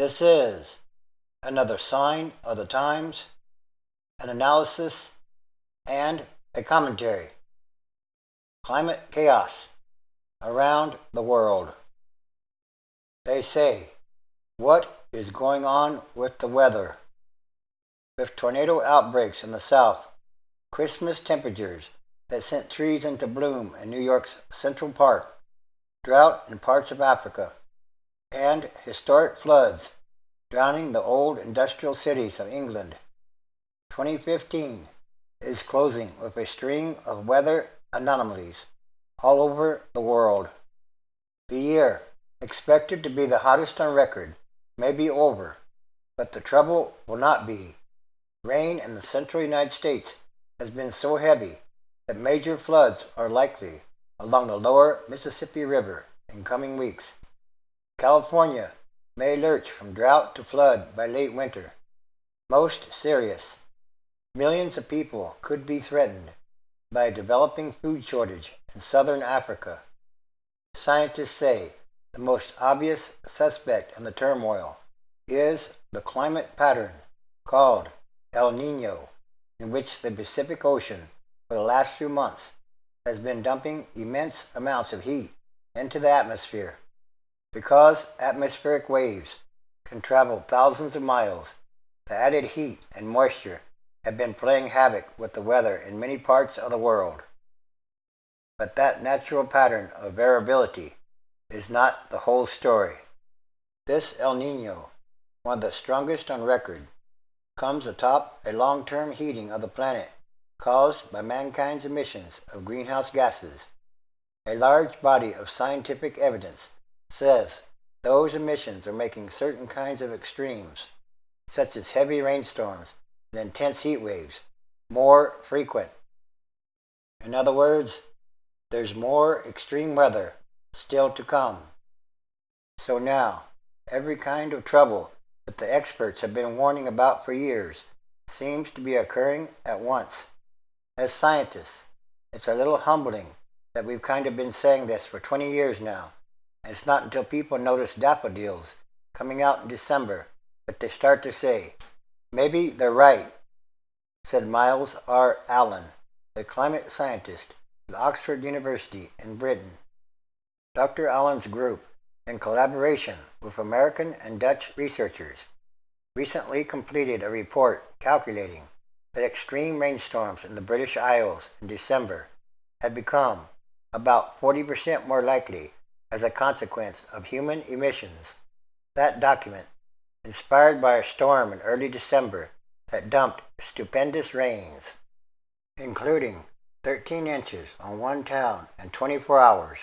This is another sign of the times, an analysis, and a commentary. Climate chaos around the world. They say, what is going on with the weather? With tornado outbreaks in the south, Christmas temperatures that sent trees into bloom in New York's Central Park, drought in parts of Africa, and historic floods drowning the old industrial cities of England. 2015 is closing with a string of weather anomalies all over the world. The year, expected to be the hottest on record, may be over, but the trouble will not be. Rain in the central United States has been so heavy that major floods are likely along the lower Mississippi River in coming weeks. California may lurch from drought to flood by late winter. Most serious, millions of people could be threatened by a developing food shortage in southern Africa. Scientists say the most obvious suspect in the turmoil is the climate pattern called El Nino, in which the Pacific Ocean for the last few months has been dumping immense amounts of heat into the atmosphere. Because atmospheric waves can travel thousands of miles, the added heat and moisture have been playing havoc with the weather in many parts of the world. But that natural pattern of variability is not the whole story. This El Nino, one of the strongest on record, comes atop a long-term heating of the planet caused by mankind's emissions of greenhouse gases. A large body of scientific evidence says those emissions are making certain kinds of extremes, such as heavy rainstorms and intense heat waves, more frequent. In other words, there's more extreme weather still to come. So now, every kind of trouble that the experts have been warning about for years seems to be occurring at once. As scientists, it's a little humbling that we've kind of been saying this for 20 years now, and it's not until people notice daffodils coming out in December that they start to say, maybe they're right, said Miles R. Allen, a climate scientist at Oxford University in Britain. Dr. Allen's group, in collaboration with American and Dutch researchers, recently completed a report calculating that extreme rainstorms in the British Isles in December had become about 40% more likely as a consequence of human emissions. That document, inspired by a storm in early December that dumped stupendous rains, including 13 inches on one town in 24 hours,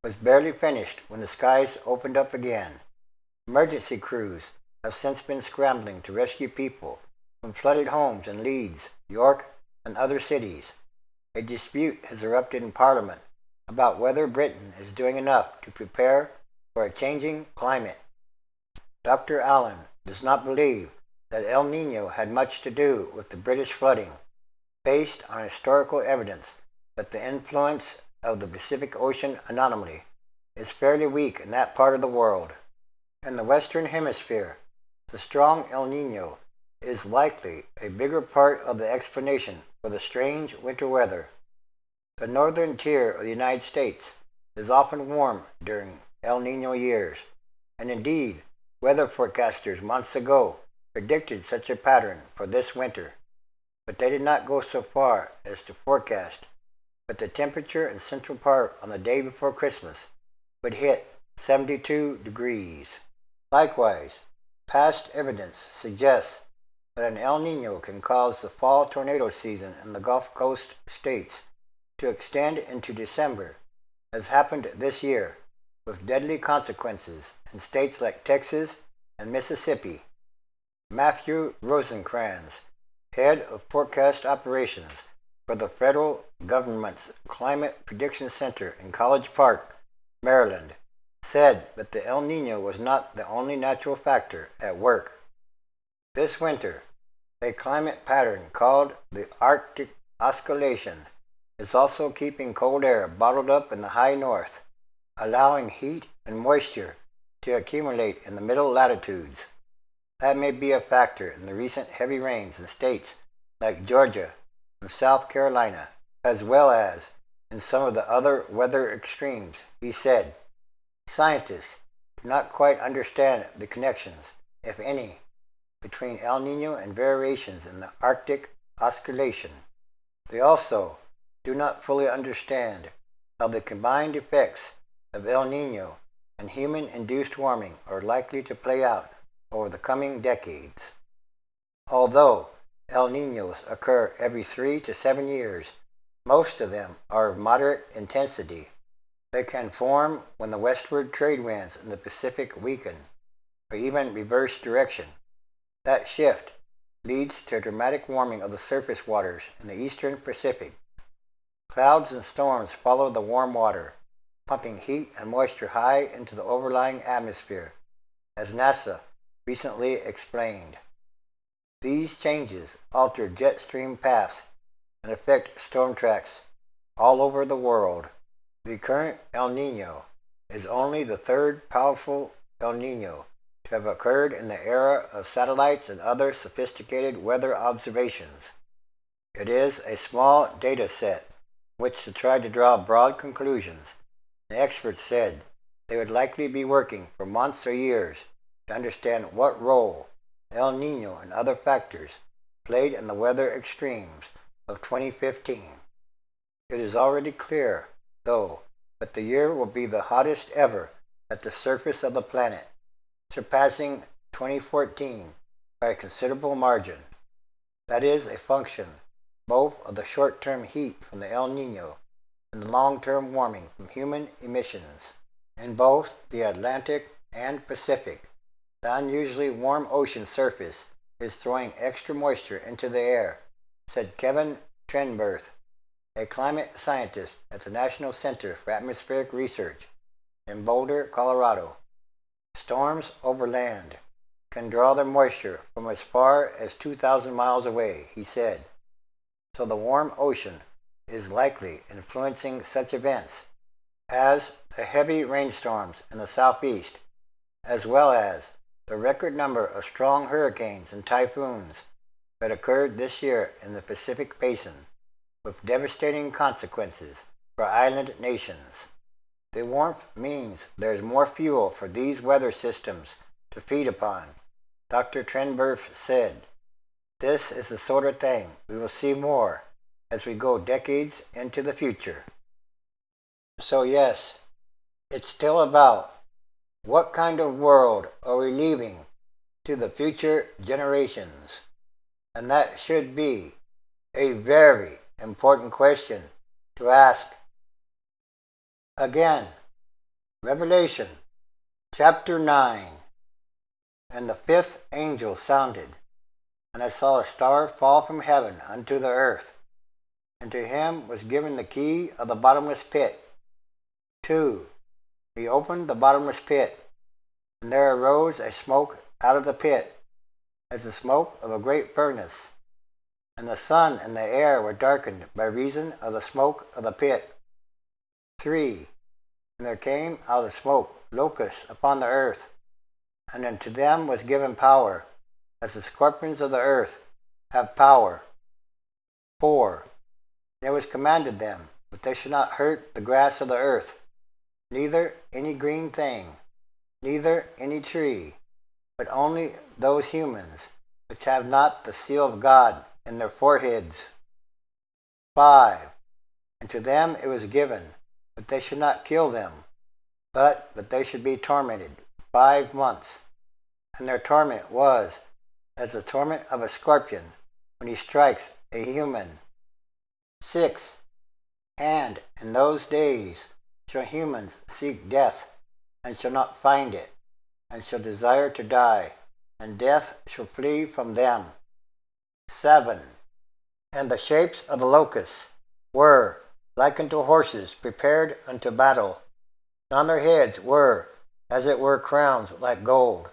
was barely finished when the skies opened up again. Emergency crews have since been scrambling to rescue people from flooded homes in Leeds, York, and other cities. A dispute has erupted in Parliament about whether Britain is doing enough to prepare for a changing climate. Dr. Allen does not believe that El Nino had much to do with the British flooding, based on historical evidence that the influence of the Pacific Ocean anomaly is fairly weak in that part of the world. In the Western Hemisphere, the strong El Nino is likely a bigger part of the explanation for the strange winter weather. The northern tier of the United States is often warm during El Nino years, and indeed, weather forecasters months ago predicted such a pattern for this winter, but they did not go so far as to forecast that the temperature in Central Park on the day before Christmas would hit 72 degrees. Likewise, past evidence suggests that an El Nino can cause the fall tornado season in the Gulf Coast states to extend into December, as happened this year, with deadly consequences in states like Texas and Mississippi. Matthew Rosencrans, head of forecast operations for the federal government's Climate Prediction Center in College Park, Maryland, said that the El Nino was not the only natural factor at work. This winter, a climate pattern called the Arctic Oscillation is also keeping cold air bottled up in the high north, allowing heat and moisture to accumulate in the middle latitudes. That may be a factor in the recent heavy rains in states like Georgia and South Carolina, as well as in some of the other weather extremes, he said. Scientists do not quite understand the connections, if any, between El Nino and variations in the Arctic oscillation. They also do not fully understand how the combined effects of El Nino and human-induced warming are likely to play out over the coming decades. Although El Ninos occur every 3 to 7 years, most of them are of moderate intensity. They can form when the westward trade winds in the Pacific weaken, or even reverse direction. That shift leads to a dramatic warming of the surface waters in the eastern Pacific. Clouds and storms follow the warm water, pumping heat and moisture high into the overlying atmosphere, as NASA recently explained. These changes alter jet stream paths and affect storm tracks all over the world. The current El Nino is only the third powerful El Nino to have occurred in the era of satellites and other sophisticated weather observations. It is a small data set which to try to draw broad conclusions. The experts said they would likely be working for months or years to understand what role El Nino and other factors played in the weather extremes of 2015. It is already clear, though, that the year will be the hottest ever at the surface of the planet, surpassing 2014 by a considerable margin. That is a function both of the short-term heat from the El Nino and the long-term warming from human emissions. In both the Atlantic and Pacific, the unusually warm ocean surface is throwing extra moisture into the air, said Kevin Trenberth, a climate scientist at the National Center for Atmospheric Research in Boulder, Colorado. Storms over land can draw their moisture from as far as 2,000 miles away, he said. So the warm ocean is likely influencing such events as the heavy rainstorms in the southeast, as well as the record number of strong hurricanes and typhoons that occurred this year in the Pacific Basin, with devastating consequences for island nations. The warmth means there is more fuel for these weather systems to feed upon, Dr. Trenberth said. This is the sort of thing we will see more as we go decades into the future. So yes, it's still about what kind of world are we leaving to the future generations? And that should be a very important question to ask. Again, Revelation chapter 9. And the fifth angel sounded, and I saw a star fall from heaven unto the earth, and to him was given the key of the bottomless pit. 2. He opened the bottomless pit, and there arose a smoke out of the pit, as the smoke of a great furnace, and the sun and the air were darkened by reason of the smoke of the pit. 3. And there came out of the smoke locusts upon the earth, and unto them was given power, as the scorpions of the earth have power. 4. And it was commanded them that they should not hurt the grass of the earth, neither any green thing, neither any tree, but only those humans which have not the seal of God in their foreheads. 5. And to them it was given that they should not kill them, but that they should be tormented 5 months. And their torment was as the torment of a scorpion when he strikes a human. 6. And in those days shall humans seek death, and shall not find it, and shall desire to die, and death shall flee from them. 7. And the shapes of the locusts were like unto horses prepared unto battle, and on their heads were as it were crowns like gold,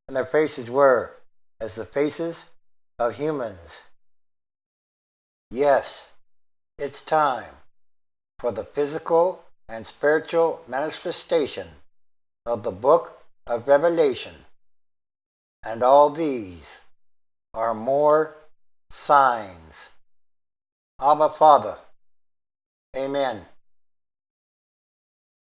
and their faces were as the faces of humans. Yes, it's time for the physical and spiritual manifestation of the book of revelation, and all these are more signs. Abba Father. Amen.